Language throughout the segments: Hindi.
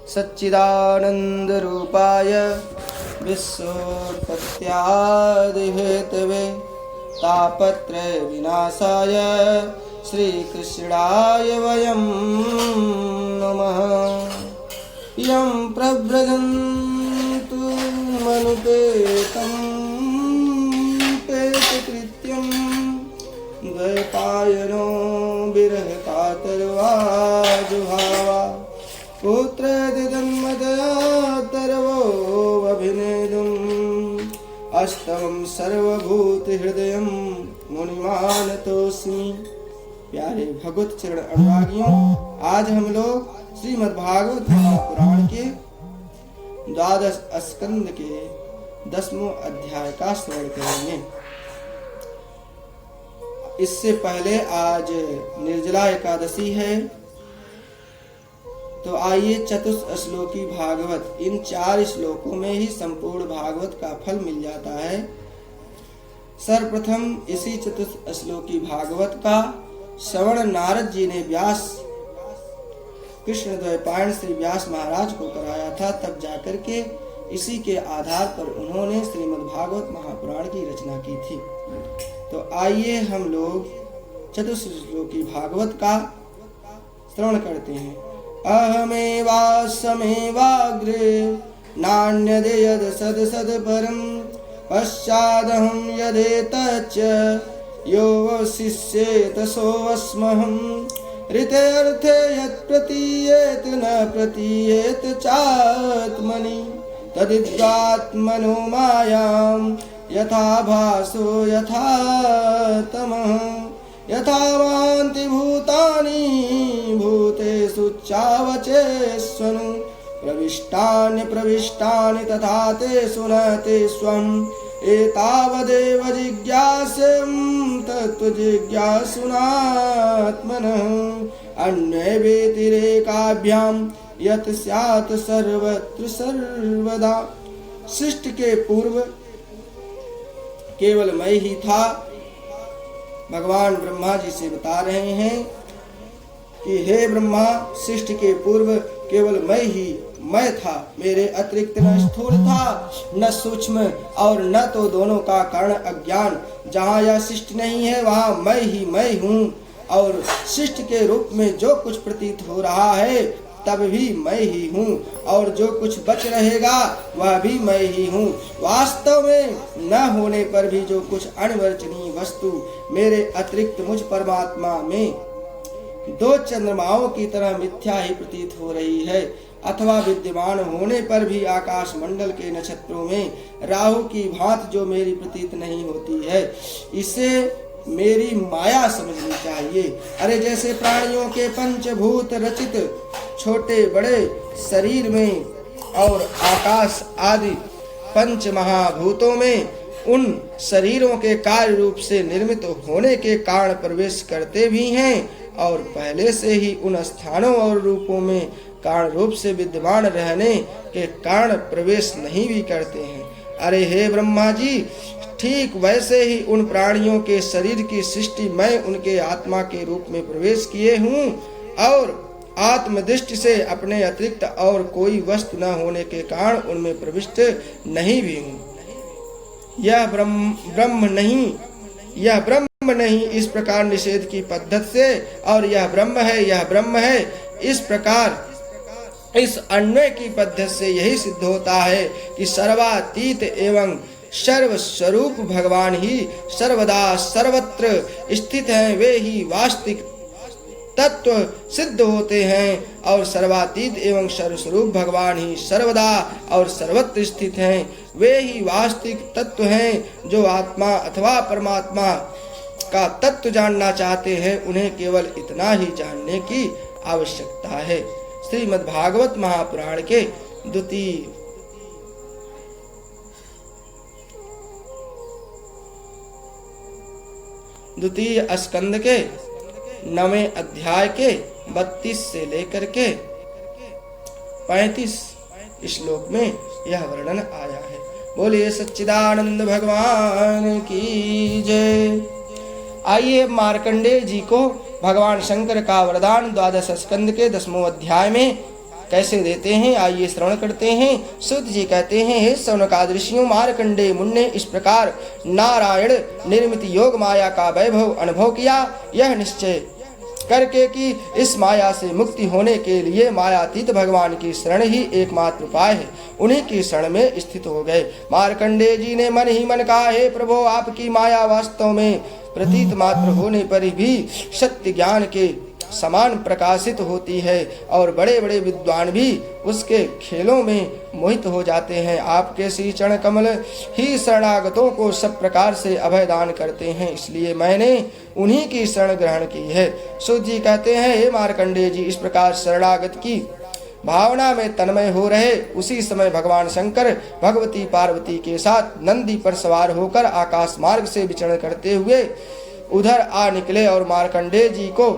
सच्चिदानन्दरूपाय विश्वोत्पत्त्यादिहेतवे तापत्रयविनाशाय श्रीकृष्णाय वयं नमः। यं प्रव्रजन्तु मनुपेतं पेतकृत्यं द्वैपायनो विरहकातर्वाजुभावा पुत्रदिदन्मदयातर्वोऽभिनेदुम् अष्टमं सर्वभूतहृदयं मुनिमानतोऽस्मि। प्यारे भगवत चरण अनुरागियों, आज हम लोग श्रीमद् भागवत महापुराण के 12 स्कंद के 10वें अध्याय का श्रवण करेंगे। इससे पहले आज निर्जला एकादशी है, तो आइए चतुश्लोकी भागवत, इन 4 श्लोकों में ही संपूर्ण भागवत का फल मिल जाता है। सर्वप्रथम इसी चतुश्लोकी भागवत का श्रवण नारद जी ने व्यास कृष्ण द्वैपायन श्री व्यास महाराज को कराया था। तब जाकर के इसी के आधार पर उन्होंने श्रीमद् भागवत महापुराण की रचना की थी। तो आइए हम लोग चतुश्लोकी भागवत का श्रवण करते हैं। अहमेवासमेवाग्रे नान्यदेयद सद सद परम पश्चादहं यदेतच्च यो वशिष्येत सोऽस्महम् ऋते अर्थे यत् प्रतीयेत न प्रतीयेत चात्मनि तदिद्वात्मनो मायां यथा भासो यथा तमः यथा वान्ति भूतानि भूतेषु चावचेष्वनु प्रविष्टानि तथा तेषु न ते स्वम् एतावदेव जिज्ञासं तत्त्वजिज्ञासुनात्मनः अन्यव्यतिरेकाभ्यां यत् स्यात् सर्वत्र सर्वदा। सृष्टि के पूर्व केवल मैं ही था। भगवान ब्रह्मा जी से बता रहे हैं कि हे ब्रह्मा, सृष्टि के पूर्व केवल मैं था, मेरे अतिरिक्त न स्थूल था न सूक्ष्म और न तो दोनों का कारण अज्ञान। जहाँ यह सृष्टि नहीं है वहाँ मैं हूँ, और सृष्टि के रूप में जो कुछ प्रतीत हो रहा है तब भी मैं ही हूँ, और जो कुछ बच रहेगा वह भी मैं ही हूँ। वास्तव में न होने पर भी जो कुछ अनिर्वचनीय वस्तु मेरे अतिरिक्त मुझ परमात्मा में 2 चंद्रमाओं की तरह मिथ्या ही प्रतीत हो रही है, अथवा विद्यमान होने पर भी आकाश मंडल के नक्षत्रों में राहु की भांति जो मेरी प्रतीत नहीं होती है, इसे मेरी माया समझनी चाहिए। अरे जैसे प्राणियों के पंचभूत रचित छोटे बड़े शरीर में और आकाश आदि 5 महाभूतों में उन शरीरों के कार्य रूप से निर्मित होने के कारण प्रवेश करते भी हैं, और पहले से ही उन स्थानों और रूपों में कारण रूप से विद्यमान रहने के कारण प्रवेश नहीं भी करते हैं। अरे हे ब्रह्मा जी, ठीक वैसे ही उन प्राणियों के शरीर की सृष्टि मैं उनके आत्मा के रूप में प्रवेश किए हूँ, और आत्मदृष्टि से अपने अतिरिक्त और कोई वस्तु न होने के कारण उनमें प्रविष्ट नहीं भी हूँ। यह ब्रह्म नहीं इस प्रकार निषेध की पद्धति से, और यह ब्रह्म है इस प्रकार इस अन्वय की पद्धति से यही सिद्ध होता है कि सर्वातीत एवं सर्वस्वरूप भगवान ही सर्वदा सर्वत्र स्थित हैं। वे ही वास्तविक तत्व सिद्ध होते हैं, और सर्वातीत एवं सर्वस्वरूप भगवान ही सर्वदा और सर्वत्र स्थित हैं। वे ही वास्तविक तत्व हैं। जो आत्मा अथवा परमात्मा का तत्व जानना चाहते हैं, उन्हें केवल इतना ही जानने की आवश्यकता है। श्रीमद् भागवत महापुराण के द्वितीय स्कंद के 9वें अध्याय के 32 से लेकर के 35 श्लोक में यह वर्णन आया है। बोलिए सच्चिदानंद भगवान की जय। आइए मार्कंडेय जी को भगवान शंकर का वरदान 12 स्कंद के 10वें अध्याय में कैसे देते हैं, आइए श्रवण करते हैं। सूत जी कहते हैं, हे शौनकादि ऋषियों, मार्कंडेय मुनि ने इस प्रकार नारायण निर्मित योग माया का वैभव अनुभव किया। यह निश्चय करके कि इस माया से मुक्ति होने के लिए मायातीत भगवान की शरण ही एकमात्र उपाय है, उन्हीं की शरण में स्थित हो गए। मार्कंडेय जी ने मन ही मन कहा, हे प्रभु, आपकी माया वास्तव में प्रतीत मात्र होने पर भी सत्य ज्ञान के समान प्रकाशित होती है और बड़े बड़े विद्वान भी उसके खेलों में मोहित हो जाते हैं। आपके श्री चरण कमल ही शरणागतों को सब प्रकार से अभय दान करते हैं, इसलिए मैंने उन्हीं की शरण ग्रहण की है। सूत जी कहते हैं, हे मार्कंडेय जी, इस प्रकार शरणागत की भावना में तन्मय हो रहे उसी समय भगवान शंकर भगवती पार्वती के साथ नंदी पर सवार होकर आकाश मार्ग से विचरण करते हुए उधर आ निकले और मार्कंडेय जी को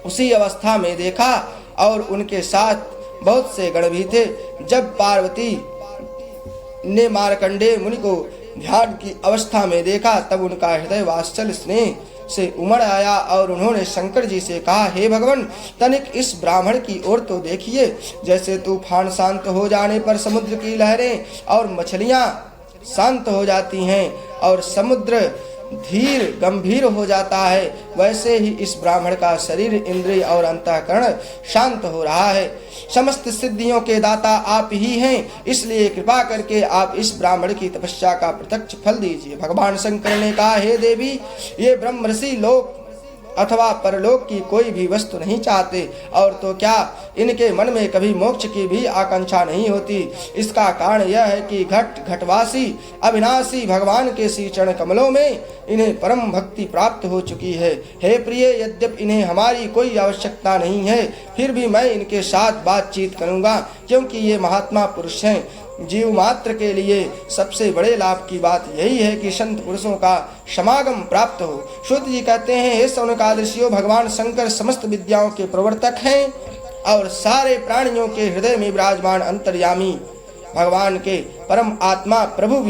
उसी अवस्था में देखा और उनके साथ बहुत से गण भी थे। जब पार्वती ने मार्कंडेय मुनि को ध्यान की अवस्था में देखा तब उनका हृदय वात्सल्य स्नेह से उमड़ आया और उन्होंने शंकर जी से कहा, हे भगवान, तनिक इस ब्राह्मण की ओर तो देखिए। जैसे तूफान शांत हो जाने पर समुद्र की लहरें और मछलियां शांत हो जाती हैं और समुद्र धीर गंभीर हो जाता है, वैसे ही इस ब्राह्मण का शरीर, इंद्रिय और अंतःकरण शांत हो रहा है। समस्त सिद्धियों के दाता आप ही हैं, इसलिए कृपा करके आप इस ब्राह्मण की तपस्या का प्रत्यक्ष फल दीजिए। भगवान शंकर ने कहा, हे देवी, ये ब्रह्मर्षि लोक अथवा परलोक की कोई भी वस्तु नहीं चाहते, और तो क्या इनके मन में कभी मोक्ष की भी आकांक्षा नहीं होती। इसका कारण यह है कि घटवासी अविनाशी भगवान के श्री चरण कमलों में इन्हें परम भक्ति प्राप्त हो चुकी है। हे प्रिय, यद्यपि इन्हें हमारी कोई आवश्यकता नहीं है, फिर भी मैं इनके साथ बातचीत करूंगा, क्योंकि ये महात्मा पुरुष हैं। जीव मात्र के लिए सबसे बड़े लाभ की बात यही है कि संत पुरुषों का समागम प्राप्त हो। सूत जी कहते हैं, हे शौनकादि ऋषियों, भगवान शंकर समस्त विद्याओं के प्रवर्तक हैं और सारे प्राणियों के हृदय में विराजमान अंतर्यामी भगवान के परम आत्मा प्रभु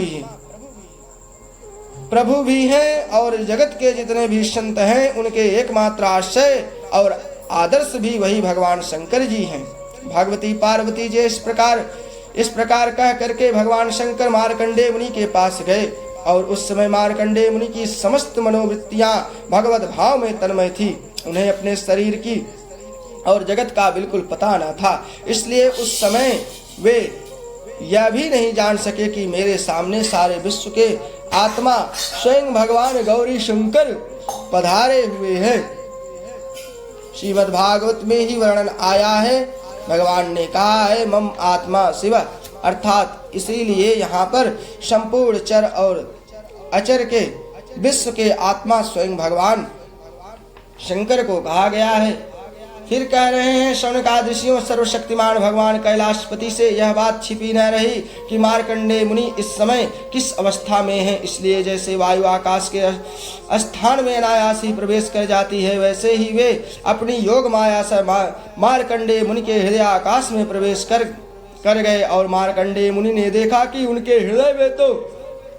भी हैं और जगत के जितने भी संत हैं उनके एकमात्र आश्रय और आदर्श भी वही भगवान शंकर जी हैं। भगवती पार्वती जी इस प्रकार कह करके भगवान शंकर मार्कंडेय मुनि के पास गए और उस समय मार्कंडेय मुनि की समस्त मनोवृत्तियां भगवत भाव में तन्मय थी। उन्हें अपने शरीर की और जगत का बिल्कुल पता न था, इसलिए उस समय वे यह भी नहीं जान सके कि मेरे सामने सारे विश्व के आत्मा स्वयं भगवान गौरी शंकर पधारे हुए हैं। श्रीमद् भागवत में ही वर्णन आया है, भगवान ने कहा है, मम आत्मा शिव, अर्थात इसीलिए यहाँ पर संपूर्ण चर और अचर के विश्व के आत्मा स्वयं भगवान शंकर को कहा गया है। फिर कह रहे हैं, शौनकादि ऋषियों, सर्वशक्तिमान भगवान कैलाशपति से यह बात छिपी न रही कि मार्कंडेय मुनि इस समय किस अवस्था में हैं। इसलिए जैसे वायु आकाश के स्थान में अनायास ही प्रवेश कर जाती है, वैसे ही वे अपनी योग माया से मार्कंडेय मुनि के हृदय आकाश में प्रवेश कर गए और मार्कंडेय मुनि ने देखा कि उनके हृदय में तो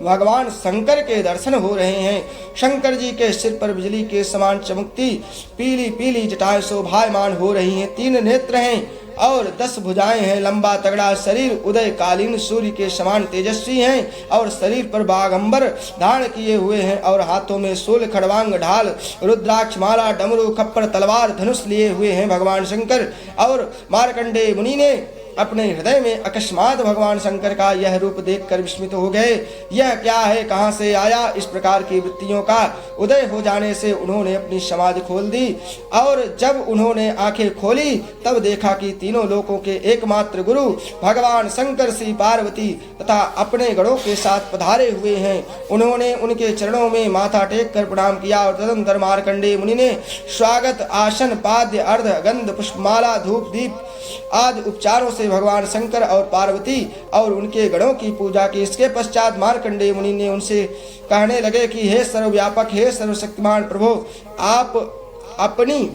भगवान शंकर के दर्शन हो रहे हैं। शंकर जी के सिर पर बिजली के समान चमकती पीली पीली जटाएं शोभायमान हो रही हैं। 3 नेत्र हैं और 10 भुजाएं हैं। लंबा तगड़ा शरीर उदय कालीन सूर्य के समान तेजस्वी हैं और शरीर पर बागंबर धारण किए हुए हैं और हाथों में शूल, खड़वांग, ढाल, रुद्राक्ष माला, डमरू, खप्पर, तलवार, धनुष लिए हुए हैं भगवान शंकर। और मार्कंडेय मुनि ने अपने हृदय में अकस्मात भगवान शंकर का यह रूप देखकर विस्मित हो गए। यह क्या है, कहां से आया? इस प्रकार की वृत्तियों का उदय हो जाने से उन्होंने अपनी समाधि खोल दी और जब उन्होंने आंखें खोली तब देखा कि तीनों लोकों के एकमात्र गुरु भगवान शंकर श्री पार्वती तथा अपने गणों के साथ पधारे हुए हैं। उन्होंने उनके चरणों में माथा टेक कर प्रणाम किया और तदनंतर मार्कंडेय मुनि ने स्वागत, आसन, पाद्य, अर्ध, गंध, पुष्पमाला, धूप, दीप आदि उपचारों से भगवान शंकर और पार्वती और उनके गणों की पूजा की। इसके पश्चात मार्कंडेय मुनि ने उनसे कहने लगे कि हे सर्वव्यापक, हे सर्वशक्तिमान प्रभु, आप अपनी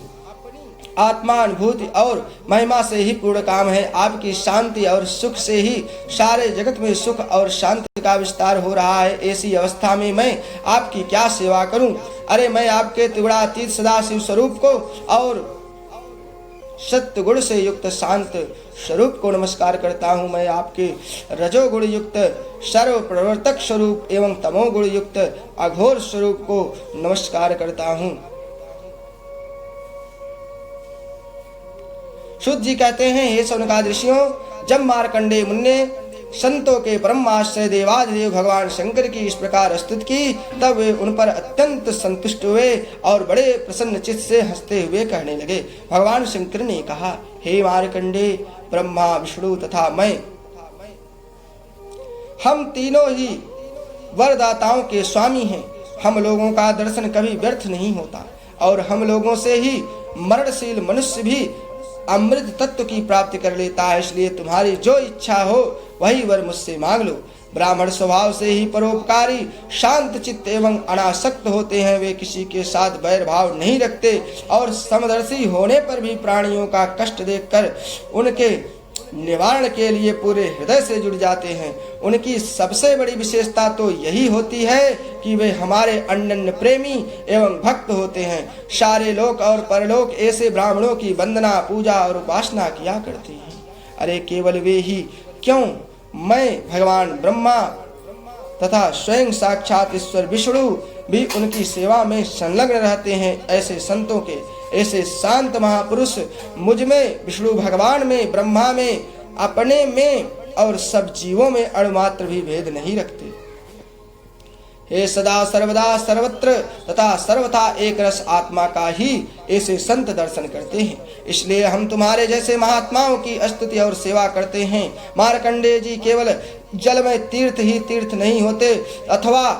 आत्मानुभूति और महिमा से ही पूर्ण काम है। आपकी शांति और सुख से ही सारे जगत में सुख और शांति का विस्तार हो रहा है। ऐसी अवस्था में मैं आपकी क्या सेवा करूं? अरे मैं आपके त्रिगुणातीत सदाशिव स्वरूप को सत्य गुण से युक्त शांत स्वरूप को नमस्कार करता हूँ। मैं आपके रजोगुण युक्त सर्व प्रवर्तक स्वरूप एवं तमोगुण युक्त अघोर स्वरूप को नमस्कार करता हूँ। शुद्ध जी कहते हैं, हे सौनकादि ऋषियों, जब मार्कंडेय मुनि ने संतों के परम आश्रय देवादिदेव भगवान शंकर की इस प्रकार स्तुति की, तब वे उन पर अत्यंत संतुष्ट हुए और बड़े प्रसन्न चित्त से हंसते हुए कहने लगे। भगवान शंकर ने कहा, हे मार्कंडेय, ब्रह्मा, विष्णु तथा मैं, हम तीनों ही वरदाताओं के स्वामी हैं। हम लोगों का दर्शन कभी व्यर्थ नहीं होता और हम लोगों से ही मरणशील मनुष्य भी अमृत तत्व की प्राप्ति कर लेता है। इसलिए तुम्हारी जो इच्छा हो वही वर मुझसे मांग लो। ब्राह्मण स्वभाव से ही परोपकारी, शांत चित्त एवं अनासक्त होते हैं। वे किसी के साथ बैर भाव नहीं रखते और समदर्शी होने पर भी प्राणियों का कष्ट देखकर उनके निवारण के लिए पूरे हृदय से जुड़ जाते हैं। उनकी सबसे बड़ी विशेषता तो यही होती है कि वे हमारे अनन्य प्रेमी एवं भक्त होते हैं। सारे लोक और परलोक ऐसे ब्राह्मणों की वंदना, पूजा और उपासना किया करते हैं। अरे केवल वे ही क्यों, मैं भगवान ब्रह्मा तथा स्वयं साक्षात ईश्वर विष्णु भी उनकी सेवा में संलग्न रहते हैं। ऐसे संतों के, ऐसे शांत महापुरुष मुझ में, विष्णु भगवान में, ब्रह्मा में, अपने में और सब जीवों में अणुमात्र भी भेद नहीं रखते। हे सदा सर्वदा सर्वत्र तथा सर्वथा एक रस आत्मा का ही ऐसे संत दर्शन करते हैं। इसलिए हम तुम्हारे जैसे महात्माओं की स्तुति और सेवा करते हैं। मार्कंडेय जी, केवल जल में तीर्थ ही तीर्थ नहीं होते अथवा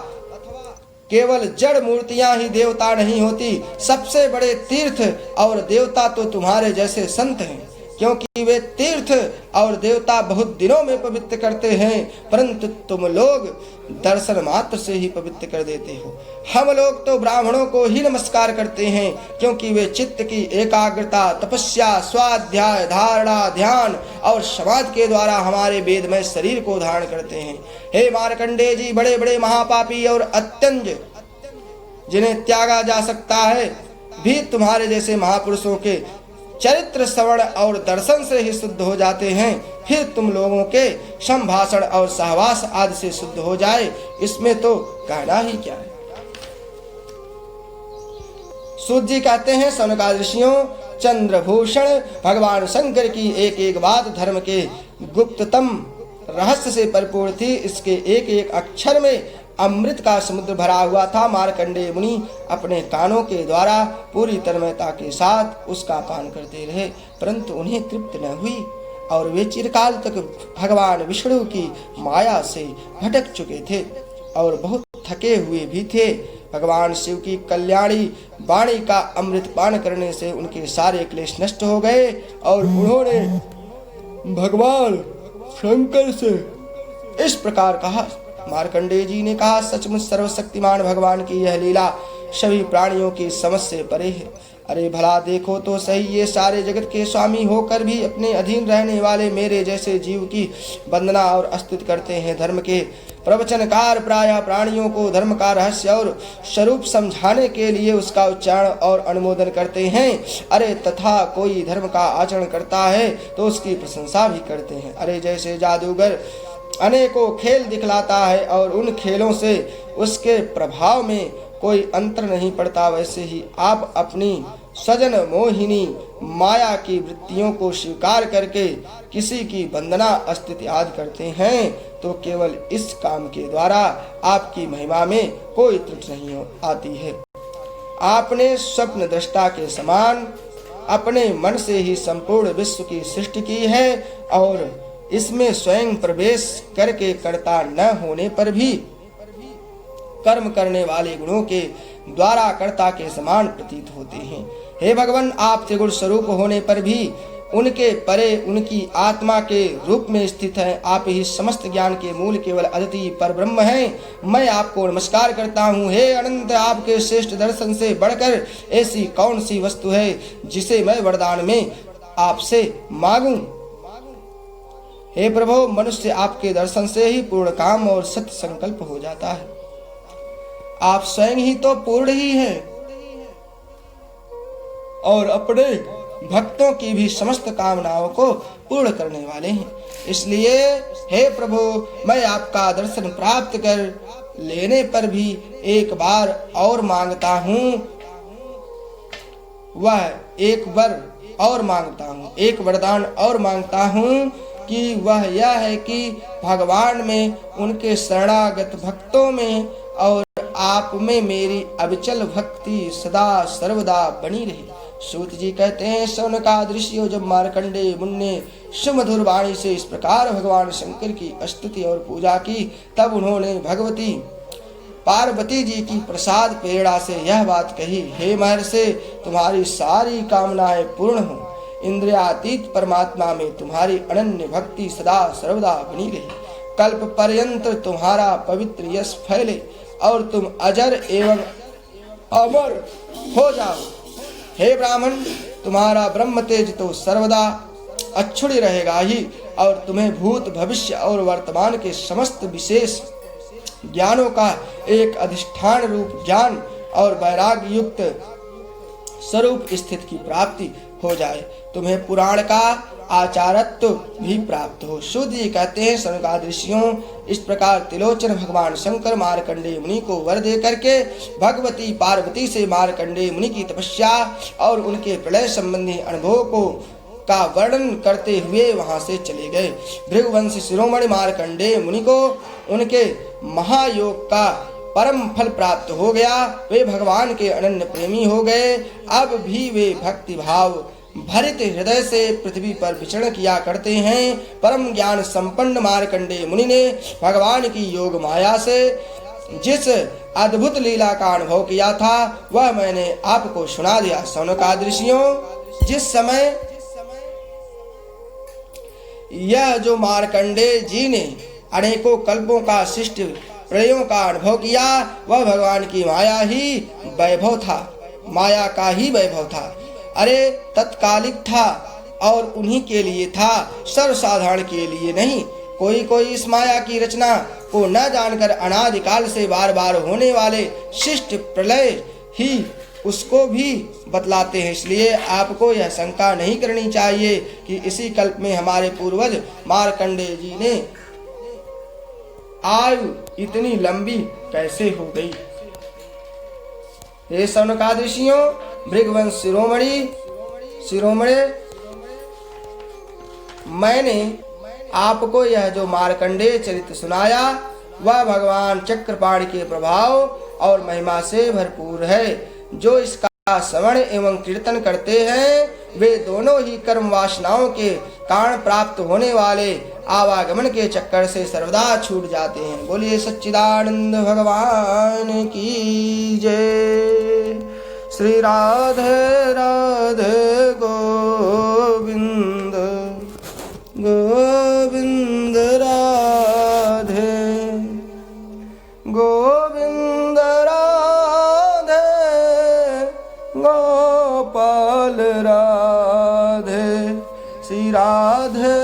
केवल जड़ मूर्तियां ही देवता नहीं होती। सबसे बड़े तीर्थ और देवता तो तुम्हारे जैसे संत हैं, क्योंकि वे तीर्थ और देवता बहुत दिनों में पवित्र करते हैं, परंतु तुम लोग दर्शन मात्र से ही पवित्र कर देते हो। हम लोग तो ब्राह्मणों को ही नमस्कार करते हैं, क्योंकि वे चित्त की एकाग्रता, तपस्या, स्वाध्याय, धारणा, ध्यान और समाधि के द्वारा हमारे वेदमय शरीर को धारण करते हैं। हे मार्कंडेय जी, बड़े बड़े महापापी और अत्यंज जिन्हें त्यागा जा सकता है भी तुम्हारे जैसे महापुरुषों के चरित्र श्रवण और दर्शन से ही शुद्ध हो जाते हैं। फिर तुम लोगों के संभाषण और सहवास आदि से शुद्ध हो जाए, इसमें तो कहना ही क्या है। सूत जी कहते हैं, सौनकादि ऋषियों, चंद्रभूषण भगवान शंकर की एक एक बात धर्म के गुप्ततम रहस्य से परिपूर्ण थी। इसके एक एक अक्षर में अमृत का समुद्र भरा हुआ था। मार्कंडेय मुनि अपने कानों के द्वारा पूरी तन्मयता के साथ उसका पान करते रहे, परंतु उन्हें तृप्त न हुई और वे चिरकाल तक भगवान विष्णु की माया से भटक चुके थे और बहुत थके हुए भी थे। भगवान शिव की कल्याणी वाणी का अमृत पान करने से उनके सारे क्लेश नष्ट हो गए और उन्होंने भगवान शंकर से इस प्रकार कहा। मार्कंडेय जी ने कहा, सचमुच सर्वशक्तिमान भगवान की यह लीला सभी प्राणियों की समझ से परे है। अरे भला देखो तो सही, ये सारे जगत के स्वामी होकर भी अपने अधीन रहने वाले मेरे जैसे जीव की वंदना और स्तुति करते हैं। धर्म के प्रवचनकार प्रायः प्राणियों को धर्म का रहस्य और स्वरूप समझाने के लिए उसका उच्चारण और अनुमोदन करते हैं। अरे तथा कोई धर्म का आचरण करता है तो उसकी प्रशंसा भी करते हैं। अरे जैसे जादूगर अनेकों खेल दिखलाता है और उन खेलों से उसके प्रभाव में कोई अंतर नहीं पड़ता, वैसे ही आप अपनी स्वजन मोहिनी माया की वृत्तियों को स्वीकार करके किसी की वंदना स्तुति आदि करते हैं, तो केवल इस काम के द्वारा आपकी महिमा में कोई त्रुटि नहीं आती है। आपने स्वप्न दृष्टा के समान अपने मन से ही संपूर्ण विश्व की सृष्टि की है और इसमें स्वयं प्रवेश करके कर्ता न होने पर भी कर्म करने वाले गुणों के द्वारा कर्ता के समान प्रतीत होते हैं। हे भगवान, आप त्रिगुण स्वरूप होने पर भी उनके परे उनकी आत्मा के रूप में स्थित है। आप ही समस्त ज्ञान के मूल केवल अद्वितीय परब्रह्म हैं। मैं आपको नमस्कार करता हूँ। हे अनंत, आपके श्रेष्ठ दर्शन से बढ़कर ऐसी कौन सी वस्तु है जिसे मैं वरदान में आपसे मांगूं। हे प्रभु, मनुष्य आपके दर्शन से ही पूर्ण काम और सत्य संकल्प हो जाता है। आप स्वयं ही तो पूर्ण ही हैं और अपने भक्तों की भी समस्त कामनाओं को पूर्ण करने वाले हैं। इसलिए हे प्रभु, मैं आपका दर्शन प्राप्त कर लेने पर भी एक बार और मांगता हूँ, वह एक वर और मांगता हूँ, एक वरदान और मांगता हूँ कि वह यह है कि भगवान में, उनके शरणागत भक्तों में और आप में मेरी अविचल भक्ति सदा सर्वदा बनी रहे। सूत जी कहते हैं, शौनकादि हो जब मार्कंडेय मुनि ने सुमधुर वाणी से इस प्रकार भगवान शंकर की स्तुति और पूजा की, तब उन्होंने भगवती पार्वती जी की प्रसाद प्रेरणा से यह बात कही, हे महर्षि, तुम्हारी सारी कामनाएं पूर्ण हो, इंद्रियातीत परमात्मा में तुम्हारी अनन्य भक्ति सदा सर्वदा बनी रहे, कल्प पर्यंत तुम्हारा पवित्र यश फैले और तुम अजर एवं अमर हो जाओ। हे ब्राह्मण, तुम्हारा ब्रह्म तेज तो सर्वदा अक्षुण्ण रहेगा ही, और तुम्हें भूत भविष्य और वर्तमान के समस्त विशेष ज्ञानों का एक अधिष्ठान रूप ज्ञान और वैराग्य युक्त स्वरूप स्थिति की प्राप्ति हो जाए। तुम्हें पुराण का आचारत्व भी प्राप्त हो। शुद्ध जी कहते हैं, शौनकादि ऋषियों, इस प्रकार त्रिलोचन भगवान शंकर मार्कंडेय मुनि को वर दे करके भगवती पार्वती से मार्कंडेय मुनि की तपस्या और उनके प्रलय संबंधी अनुभव का वर्णन करते हुए वहां से चले गए। भृगुवंशी शिरोमणि मार्कंडेय मुनि को उनके महायोग का परम फल प्राप्त हो गया। वे भगवान के अनन्य प्रेमी हो गए। अब भी वे भक्ति भाव भरित हृदय से पृथ्वी पर विचरण किया करते हैं। परम ज्ञान संपन्न मार्कंडेय मुनि ने भगवान की योग माया से जिस अद्भुत लीला का अनुभव किया था, वह मैंने आपको सुना दिया। शौनकादि ऋषियों, जिस समय यह जो मार्कंडेय जी ने अनेकों कल्पों का शिष्ट प्रलयों का अनुभव किया, वह भगवान की माया ही वैभव था, माया का ही वैभव था। अरे तत्कालिक था और उन्हीं के लिए था, सर्वसाधारण के लिए नहीं। कोई इस माया की रचना को न जानकर अनादिकाल से बार बार होने वाले शिष्ट प्रलय ही उसको भी बतलाते हैं। इसलिए आपको यह शंका नहीं करनी चाहिए कि इसी कल्प में हमारे पूर्वज मार्कंडेय जी ने आयु इतनी लंबी कैसे हो गई। हे शौनकादि ऋषियों, भृगुवंश शिरोमणि, मैंने आपको यह जो मार्कंडेय चरित्र सुनाया, वह भगवान चक्रपाणि के प्रभाव और महिमा से भरपूर है। जो इसका श्रवण एवं कीर्तन करते हैं, वे दोनों ही कर्म वासनाओं के कारण प्राप्त होने वाले आवागमन के चक्कर से सर्वदा छूट जाते हैं। बोलिए सच्चिदानंद भगवान की जय। श्री राधे राधे गोविंद गोविंद राधे गोविंद राधे गोपाल राधे। श्री राधे